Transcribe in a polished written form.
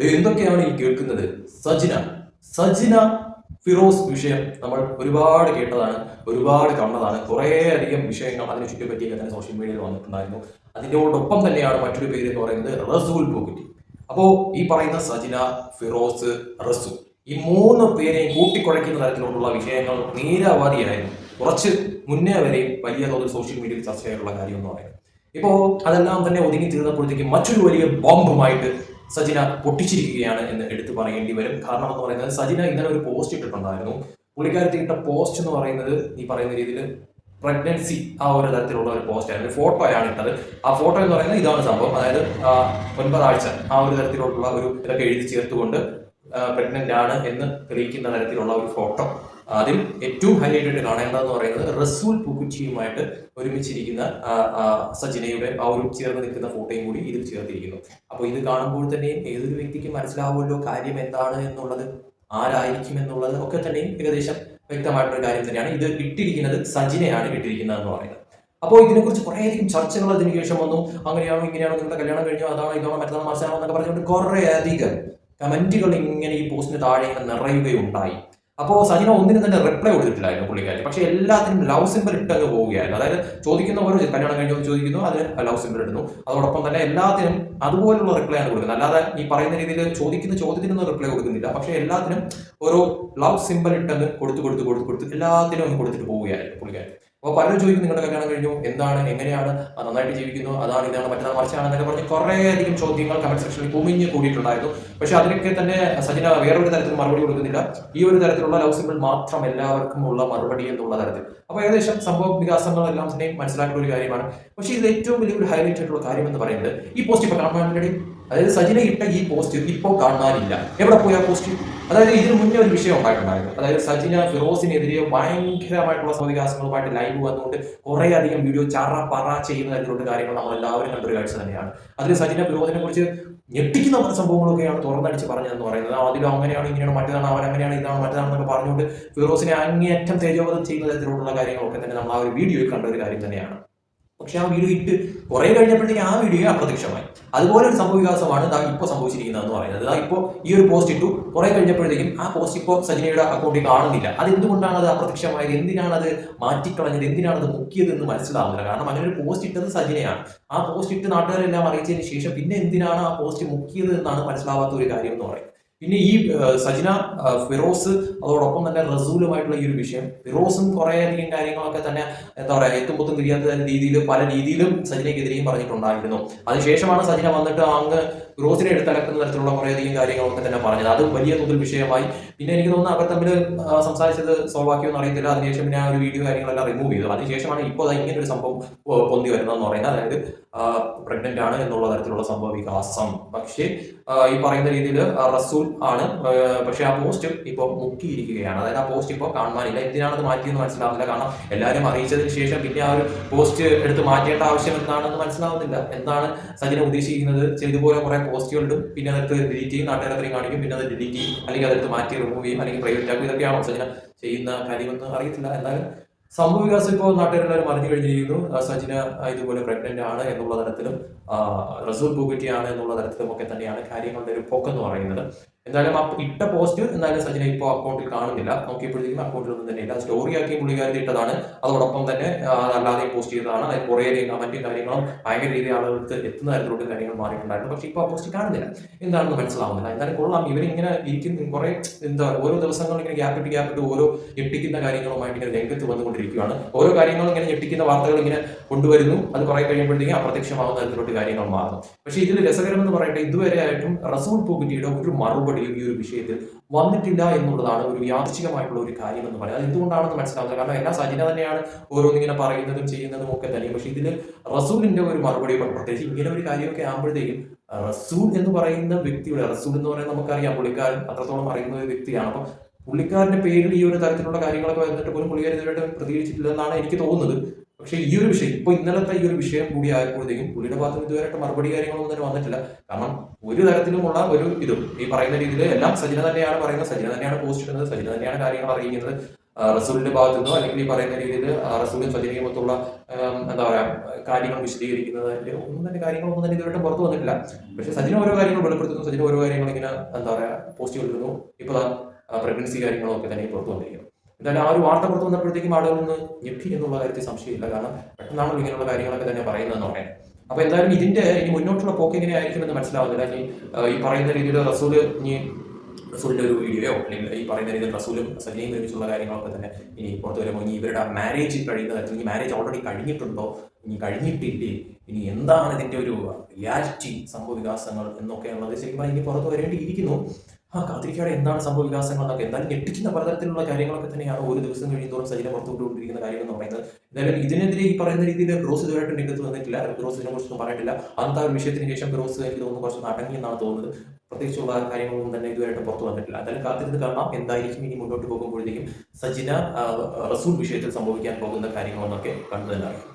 എന്തൊക്കെയാണ് ഈ കേൾക്കുന്നത്? സജിന സജിന ഫിറോസ് വിഷയം നമ്മൾ ഒരുപാട് കേട്ടതാണ്, ഒരുപാട് കണ്ടതാണ്. കുറേയധികം വിഷയങ്ങൾ അതിനെ ചുറ്റിപ്പറ്റിയൊക്കെ തന്നെ സോഷ്യൽ മീഡിയയിൽ വന്നിട്ടുണ്ടായിരുന്നു. അതിനോടൊപ്പം തന്നെയാണ് മറ്റൊരു പേര് എന്ന് പറയുന്നത് റസൂൽ പൂക്കുറ്റി. അപ്പോൾ ഈ പറയുന്ന സജിന, ഫിറോസ്, റസൂൽ ഈ മൂന്ന് പേരെയും കൂട്ടിക്കുഴയ്ക്കുന്ന തരത്തിലുള്ള വിഷയങ്ങൾ നിരവധിയായിരുന്നു. കുറച്ച് മുന്നേ വരെയും വലിയ തോതിൽ സോഷ്യൽ മീഡിയയിൽ ചർച്ചയായിട്ടുള്ള കാര്യം എന്ന് പറയുന്നത്. ഇപ്പോൾ അതെല്ലാം തന്നെ ഒതുങ്ങി തീർന്നപ്പോഴത്തേക്കും മറ്റൊരു വലിയ ബോംബുമായിട്ട് സജിന പൊട്ടിച്ചിരിക്കുകയാണ് എന്ന് എടുത്തു പറയേണ്ടി വരും. കാരണം എന്ന് പറയുന്നത് സജിന ഇന്നലെ ഒരു പോസ്റ്റ് ഇട്ടിട്ടുണ്ടായിരുന്നു. പുള്ളിക്കാരത്തി ഇട്ട പോസ്റ്റ് എന്ന് പറയുന്നത് ഈ പറയുന്ന രീതിയിൽ പ്രഗ്നൻസി ആ ഒരു തരത്തിലുള്ള ഒരു പോസ്റ്റ് ആയിരുന്നു. ഫോട്ടോയാണ് ഇട്ടത്. ആ ഫോട്ടോ എന്ന് പറയുന്നത് ഇതാണ് സംഭവം. അതായത് 9 ആഴ്ച ആ ഒരു തരത്തിലുള്ള ഒരു ഇതൊക്കെ എഴുതി ചേർത്തുകൊണ്ട് പ്രഗ്നന്റ് ആണ് എന്ന് തെളിയിക്കുന്ന തരത്തിലുള്ള ഒരു ഫോട്ടോ. അതിൽ ഏറ്റവും ഹൈലൈറ്റ് ആയിട്ട് കാണേണ്ടതെന്ന് പറയുന്നത് റസൂൽ പൂക്കുറ്റിയുമായിട്ട് ഒരുമിച്ചിരിക്കുന്ന സജിനയുടെ ആ ഒരു ചേർന്ന് നിൽക്കുന്ന ഫോട്ടോയും കൂടി ഇതിൽ ചേർത്തിരിക്കുന്നു. അപ്പോൾ ഇത് കാണുമ്പോൾ തന്നെ ഏതൊരു വ്യക്തിക്ക് മനസ്സിലാവുമല്ലോ കാര്യം എന്താണ് എന്നുള്ളത്, ആരായിരിക്കും എന്നുള്ളത് ഒക്കെ തന്നെയും ഏകദേശം വ്യക്തമായിട്ടൊരു കാര്യം തന്നെയാണ്. ഇത് ഇട്ടിരിക്കുന്നത് സജിനയാണ് ഇട്ടിരിക്കുന്നത് എന്ന് പറയുന്നത്. അപ്പോൾ ഇതിനെക്കുറിച്ച് കുറേയധികം ചർച്ചകൾ അതിന് ശേഷം വന്നു. അങ്ങനെയാണോ ഇങ്ങനെയാണോ, നിങ്ങളുടെ കല്യാണം കഴിഞ്ഞോ, അതാണോ ഇതാണോ മറ്റന്നാൾ മറിച്ചാണോ എന്നൊക്കെ പറഞ്ഞുകൊണ്ട് കുറേയധികം കമന്റുകൾ ഇങ്ങനെ ഈ പോസ്റ്റിന് താഴെ ഇങ്ങനെ നിറയുകയുണ്ടായി. അപ്പോൾ സജിന ഒന്നിനും തന്നെ റിപ്ലൈ കൊടുത്തിട്ടില്ലായിരുന്നു പുള്ളിക്കാരി. പക്ഷേ എല്ലാത്തിനും ലവ് സിമ്പിൾ ഇട്ടങ്ങ് പോവുകയായിരുന്നു. അതായത് ചോദിക്കുന്ന ഓരോ കല്യാണം കഴിഞ്ഞോ ചോദിക്കുന്നു, അതിന് ലവ് സിമ്പിൾ ഇടുന്നു. അതോടൊപ്പം തന്നെ എല്ലാത്തിനും അതുപോലുള്ള റിപ്ലൈ ആണ് കൊടുക്കുന്നത്. അല്ലാതെ ഈ പറയുന്ന രീതിയിൽ ചോദിക്കുന്ന ചോദ്യത്തിനൊന്നും റിപ്ലൈ കൊടുക്കുന്നില്ല. പക്ഷേ എല്ലാത്തിനും ഓരോ ലവ് സിമ്പിൾ ഇട്ടങ്ങ് കൊടുത്ത് എല്ലാത്തിനും അങ്ങ് കൊടുത്തിട്ട് പോവുകയായിരുന്നു പുള്ളിക്കാരി. അപ്പോൾ പലരും ചോദിക്കും നിങ്ങളുടെ കല്യാണം കഴിഞ്ഞു, എന്താണ്, എങ്ങനെയാണ്, നന്നായിട്ട് ജീവിക്കുന്നു, അതാണ് ഇതാണ് മറ്റന്നാൾ മറിച്ചാണെന്നൊക്കെ പറഞ്ഞ് കുറേയധികം ചോദ്യങ്ങൾ കമന്റ് സെക്ഷനിൽ കുമിഞ്ഞ് കൂടിയിട്ടുണ്ടായിരുന്നു. പക്ഷെ അതിനൊക്കെ തന്നെ സജിന വേറൊരു തരത്തിൽ മറുപടി കൊടുക്കുന്നില്ല. ഈ ഒരു തരത്തിലുള്ള ലവ് സിമ്പിൾ മാത്രം എല്ലാവർക്കും ഉള്ള മറുപടി എന്നുള്ള തരത്തിൽ. അപ്പോൾ ഏകദേശം സംഭവ വികാസങ്ങളെല്ലാം തന്നെ മനസ്സിലാക്കുന്ന ഒരു കാര്യമാണ്. പക്ഷേ ഇത് ഏറ്റവും വലിയൊരു ഹൈലൈറ്റ് ആയിട്ടുള്ള കാര്യം എന്ന് പറയുന്നത് ഈ പോസ്റ്റ് ഇപ്പോൾ കാണാൻ വേണ്ടി, അതായത് സജിന ഇട്ട ഈ പോസ്റ്റ് ഇപ്പോൾ കാണാനില്ല. എവിടെ പോയി ആ പോസ്റ്റ്? അതായത് ഇതിന് മുന്നേ ഒരു വിഷയം ഉണ്ടായിട്ടുണ്ടായിരുന്നു. അതായത് സജിന ഫിറോസിനെതിരെ ഭയങ്കരമായിട്ടുള്ള വികാസങ്ങളുമായിട്ട് ലൈവ് വന്നുകൊണ്ട് കുറേ അധികം വീഡിയോ ചറ പറ ചെയ്യുന്ന തരത്തിലുള്ള കാര്യങ്ങൾ നമ്മൾ എല്ലാവരും കണ്ടൊരു കാഴ്ച തന്നെയാണ്. അതിൽ സജിന ഫിറോസിനെ കുറിച്ച് ഞെട്ടിക്കുന്ന പല സംഭവങ്ങളൊക്കെയാണ് തുറന്നടിച്ച് പറഞ്ഞതെന്ന് പറയുന്നത്. അതിലും അങ്ങനെയാണ് ഇങ്ങനെയാണ് മറ്റേതാണ്, അവൻ അങ്ങനെയാണ് ഇതാണ് മറ്റേതാണെന്നൊക്കെ പറഞ്ഞുകൊണ്ട് ഫിറോസിനെ അങ്ങേയറ്റം തേജോവധം ചെയ്യുന്ന തരത്തിലുള്ള കാര്യങ്ങളൊക്കെ തന്നെ നമ്മൾ ആ ഒരു വീഡിയോയിൽ കണ്ട ഒരു കാര്യം തന്നെയാണ്. പക്ഷെ ആ വീഡിയോ ഇട്ട് കുറെ കഴിഞ്ഞപ്പോഴത്തേക്ക് ആ വീഡിയോ അപ്രത്യക്ഷമായി. അതുപോലെ ഒരു സംഭവ വികാസമാണ് ഇപ്പോൾ സംഭവിച്ചിരിക്കുന്നതെന്ന് പറയുന്നത്. ഇപ്പോൾ ഈ ഒരു പോസ്റ്റ് ഇട്ടു, കുറെ കഴിഞ്ഞപ്പോഴത്തേക്കും ആ പോസ്റ്റ് ഇപ്പോൾ സജിനയുടെ അക്കൗണ്ടിൽ കാണുന്നില്ല. അതെന്തുകൊണ്ടാണ് അത് അപ്രത്യക്ഷമായത്, എന്തിനാണ് അത് മാറ്റിക്കളഞ്ഞത്, എന്തിനാണ് അത് മുക്കിയത് എന്ന് മനസ്സിലാവുന്നില്ല. കാരണം അങ്ങനെ ഒരു പോസ്റ്റ് ഇട്ടത് സജിനയാണ്. ആ പോസ്റ്റ് ഇട്ട് നാട്ടുകാരെല്ലാം അറിയിച്ചതിന് ശേഷം പിന്നെ എന്തിനാണ് ആ പോസ്റ്റ് മുക്കിയത് എന്നാണ് മനസ്സിലാവാത്ത ഒരു കാര്യം എന്ന് പറയുന്നത്. പിന്നെ ഈ സജിന, ഫിറോസ്, അതോടൊപ്പം തന്നെ റസൂലുമായിട്ടുള്ള ഈ ഒരു വിഷയം, ഫിറോസും കുറേയധികം കാര്യങ്ങളൊക്കെ തന്നെ എന്താ പറയുക എത്തുമ്പൊത്തും തിരിയാത്ത രീതിയിൽ പല രീതിയിലും സജിനയ്ക്കെതിരെയും പറഞ്ഞിട്ടുണ്ടായിരുന്നു. അതിനുശേഷമാണ് സജിന വന്നിട്ട് അങ്ങ് ഫിറോസിനെ എടുത്തടക്കുന്ന തരത്തിലുള്ള കുറേയധികം കാര്യങ്ങളൊക്കെ തന്നെ പറഞ്ഞത്. അത് വലിയ തോതിൽ വിഷയമായി. പിന്നെ എനിക്ക് തോന്നുന്നു അവർ തമ്മിൽ സംസാരിച്ചത് സോൾവ് ആക്കിയൊന്നും അറിയത്തില്ല. അതിനുശേഷം പിന്നെ ആ ഒരു വീഡിയോ കാര്യങ്ങളെല്ലാം റിമൂവ് ചെയ്തു. അതിനുശേഷമാണ് ഇപ്പോൾ ഇങ്ങനെ ഒരു സംഭവം പൊന്തി വരുന്നതെന്ന് പറയുന്നത്. അതായത് പ്രഗ്നന്റ് ആണ് എന്നുള്ള തരത്തിലുള്ള സംഭവ വികാസം. പക്ഷേ ഈ പറയുന്ന രീതിയിൽ റസൂൽ ആണ്. പക്ഷെ ആ പോസ്റ്റ് ഇപ്പോൾ മുക്കിയിരിക്കുകയാണ്. അതായത് ആ പോസ്റ്റ് ഇപ്പോൾ കാണാനില്ല. എന്തിനാണത് മാറ്റിയെന്ന് മനസ്സിലാവുന്നില്ല. കാരണം എല്ലാവരും അറിയിച്ചതിന് ശേഷം പിന്നെ ആ ഒരു പോസ്റ്റ് എടുത്ത് മാറ്റേണ്ട ആവശ്യം എന്താണെന്ന് മനസ്സിലാവുന്നില്ല. എന്താണ് സജിന ഉദ്ദേശിക്കുന്നത്? ഇതുപോലെ കുറെ പോസ്റ്റുകൾ ഇടും, പിന്നെ അതെടുത്ത് ഡിലീറ്റ് ചെയ്യും, നാട്ടുകാർ അത്രയും കാണിക്കും, പിന്നെ അത് ഡിലീറ്റ് ചെയ്യും, അല്ലെങ്കിൽ അതെടുത്ത് മാറ്റി റിമൂവ് ചെയ്യും, അല്ലെങ്കിൽ പ്രൈവറ്റ് ആക്കും. ഇതൊക്കെയാണോ സജിന ചെയ്യുന്ന കാര്യമെന്ന് അറിയത്തില്ല. എന്തായാലും സംഭവ വികാസം ഇപ്പോൾ നാട്ടുകാരെല്ലാവരും അറിഞ്ഞു കഴിഞ്ഞിരിക്കുന്നു. സജിന ഇതുപോലെ പ്രഗ്നന്റ് ആണ് എന്നുള്ള തരത്തിലും റസൂൽ പൂക്കുറ്റിയാണ് എന്നുള്ള തരത്തിലും ഒക്കെ തന്നെയാണ് കാര്യങ്ങളുടെ ഒരു പോക്കെന്ന് പറയുന്നത്. എന്തായാലും ആ ഇട്ട പോസ്റ്റ് എന്തായാലും സജിന ഇപ്പോൾ അക്കൗണ്ടിൽ കാണുന്നില്ല. നോക്കിയപ്പോഴത്തേക്കും അക്കൗണ്ടിലൊന്നും തന്നെ ഇല്ല. സ്റ്റോറി ആക്കി പുള്ളിക്കാരി ഇട്ടതാണ്. അതോടൊപ്പം തന്നെ അല്ലാതെയും പോസ്റ്റ് ചെയ്തതാണ്. അതായത് കുറേയധികം കമന്റും കാര്യങ്ങളും ഭയങ്കര രീതിയിൽ ആളുകൾക്ക് എത്തുന്ന തരത്തിലുള്ള കാര്യങ്ങൾ മാറിയിട്ടുണ്ടായിരുന്നു. പക്ഷേ ഇപ്പോൾ ആ പോസ്റ്റ് കാണുന്നില്ല. എന്താണെന്ന് മനസ്സിലാവുന്നില്ല. എന്തായാലും കൊള്ളാം, ഇവരിങ്ങനെ ഇരിക്കുന്ന കുറേ ഓരോ ദിവസങ്ങൾ ഇങ്ങനെ ഗ്യാപ്പിട്ട് ഓരോ ഞെട്ടിക്കുന്ന കാര്യങ്ങളുമായിട്ട് ഇങ്ങനെ രംഗത്ത് വന്നുകൊണ്ടിരിക്കുകയാണ്. ഓരോ കാര്യങ്ങളും ഇങ്ങനെ ഞെട്ടിക്കുന്ന വാർത്തകൾ ഇങ്ങനെ കൊണ്ടുവരുന്നു. അത് കുറെ കഴിയുമ്പോഴത്തേക്കും അപ്രത്യക്ഷമാവുന്ന തരത്തിലോട്ട് കാര്യങ്ങൾ മാറുന്നു. പക്ഷേ ഇതിൽ രസകരം എന്ന് പറയട്ടെ, ഇതുവരെ ആയിട്ടും റസൂൽ പൂക്കുറ്റിയുടെ ഒരു മറുപടിയും ഈ ഒരു വിഷയത്തിൽ വന്നിട്ടില്ല എന്നുള്ളതാണ് ഒരു യാദൃച്ഛികമായിട്ടുള്ള ഒരു കാര്യം എന്ന് പറയുന്നത്. അത് എന്തുകൊണ്ടാണെന്ന് മനസ്സിലാവുന്നത്. കാരണം എല്ലാം സജിന തന്നെയാണ് ഓരോന്നിങ്ങനെ പറയുന്നതും ചെയ്യുന്നതും ഒക്കെ തന്നെ. പക്ഷെ ഇതിൽ റസൂലിന്റെ ഒരു മറുപടി, പ്രത്യേകിച്ച് ഇങ്ങനെ ഒരു കാര്യമൊക്കെ ആകുമ്പോഴത്തേക്കും റസൂൽ എന്ന് പറയുന്ന വ്യക്തിയുടെ, റസൂൽ എന്ന് പറയുന്നത് നമുക്കറിയാം പുള്ളിക്കാരൻ അത്രത്തോളം അറിയുന്ന ഒരു വ്യക്തിയാണ്. അപ്പം പുള്ളിക്കാരന്റെ പേരിൽ ഈ ഒരു തരത്തിലുള്ള കാര്യങ്ങളൊക്കെ വന്നിട്ട് പോലും പുള്ളിക്കാരൻ ഇതുവരെയായിട്ട് പ്രതികരിച്ചിട്ടില്ലെന്നാണ് എനിക്ക് തോന്നുന്നത്. പക്ഷേ ഈ ഒരു വിഷയം ഇപ്പോൾ ഇന്നലത്തെ ഈ ഒരു വിഷയം കൂടി ആയപ്പോഴത്തേക്കും പുള്ളിയുടെ ഭാഗത്ത് ഇതുവരെയായിട്ട് മറുപടി കാര്യങ്ങളൊന്നും തന്നെ വന്നിട്ടില്ല. കാരണം ഒരു തരത്തിലുമുള്ള ഒരു ഇതും ഈ പറയുന്ന രീതിയിൽ എല്ലാം സജിന തന്നെയാണ് പറയുന്നത്, സജിന തന്നെയാണ് പോസ്റ്റ് ഇടുന്നത്, സജിന തന്നെയാണ് കാര്യങ്ങൾ അറിയിക്കുന്നത്. റസൂലിന്റെ ഭാഗത്തു നിന്നോ അല്ലെങ്കിൽ ഈ പറയുന്ന രീതിയിൽ റസൂലും സജിനയും മൊത്തമുള്ള എന്താ പറയാ കാര്യങ്ങൾ വിശദീകരിക്കുന്നതിന്റെ കാര്യങ്ങളൊന്നും തന്നെ ഇതുവരെ പുറത്തു വന്നിട്ടില്ല. പക്ഷെ സജിന ഓരോ കാര്യങ്ങൾ വെളിപ്പെടുത്തുന്നു, സജിന ഓരോ കാര്യങ്ങൾ ഇങ്ങനെ എന്താ പറയുക പോസ്റ്റ് ഇടുന്നു. ഇപ്പൊ പ്രഗ്നൻസി കാര്യങ്ങളൊക്കെ തന്നെ പുറത്തു വന്നിരിക്കുന്നു. എന്തായാലും ആ ഒരു വാർത്ത പുറത്തു വന്നപ്പോഴത്തേക്കും ആളുകളൊന്ന് ഞെട്ടി എന്നുള്ള കാര്യത്തിൽ സംശയമില്ല. കാരണം പെട്ടെന്നാണല്ലോ ഇങ്ങനെയുള്ള കാര്യങ്ങളൊക്കെ തന്നെ പറയുന്നതെന്ന് പറയാം. അപ്പൊ എന്തായാലും ഇതിന്റെ ഇനി മുന്നോട്ടുള്ള പോക്ക് എങ്ങനെയായിരിക്കും എന്ന് മനസ്സിലാവുന്നില്ല. ഇനി ഈ പറയുന്ന രീതിയിൽ റസൂലിന്റെ ഒരു വീഡിയോയോ അല്ലെങ്കിൽ ഈ പറയുന്ന രീതിയിൽ റസൂലും സജിനയും ഒരുമിച്ചുള്ള കാര്യങ്ങളൊക്കെ തന്നെ ഇനി പുറത്തു വരുമ്പോൾ ഇനി ഇവരുടെ മാരേജ് കഴിയുന്ന ഇനി മാരേജ് ഓൾറെഡി കഴിഞ്ഞിട്ടുണ്ടോ, ഇനി കഴിഞ്ഞിട്ടില്ലേ, ഇനി എന്താണ് ഇതിന്റെ ഒരു റിയാലിറ്റി സംഭവ വികാസങ്ങൾ എന്നൊക്കെയുള്ളത് ശരിക്കും ഇനി പുറത്തു വരേണ്ടിയിരിക്കുന്നു. കാത്തിരിക്കാതെ എന്താണ് സംഭവ വികാസങ്ങൾ എന്നൊക്കെ. എന്തായാലും ഞെട്ടിക്കുന്ന പലതരത്തിലുള്ള കാര്യങ്ങളൊക്കെ തന്നെയാണ് ഓരോ ദിവസം കഴിയുന്നതോറും സജിന പുറത്തുകൊണ്ടുകൊണ്ടിരിക്കുന്ന കാര്യം എന്ന് പറയുന്നത്. എന്തായാലും ഇതിനെതിരെ ഈ പറയുന്ന രീതിയിൽ ഫിറോസ് ഇതുവരായിട്ട് രംഗത്ത് വന്നിട്ടില്ല. ഫിറോസ് ഇതിനെ കുറിച്ചൊന്നും പറഞ്ഞിട്ടില്ല. അന്നത്തെ ഒരു വിഷയത്തിന് ശേഷം ഫിറോസ് എനിക്ക് തോന്നുന്നു കുറച്ച് അടങ്ങി എന്നാണ് തോന്നുന്നത്. പ്രത്യേകിച്ചുള്ള കാര്യങ്ങളൊന്നും തന്നെ ഇതുവരായിട്ട് പുറത്തു വന്നിട്ടില്ല. എന്തായാലും കാത്തിരുന്ന് കാണാം എന്തായിരിക്കും ഇനി മുന്നോട്ട് പോകുമ്പോഴത്തേക്കും സജിന റസൂൽ വിഷയത്തിൽ സംഭവിക്കാൻ പോകുന്ന കാര്യങ്ങളെന്നൊക്കെ കണ്ടു തന്നെ അറിയാം.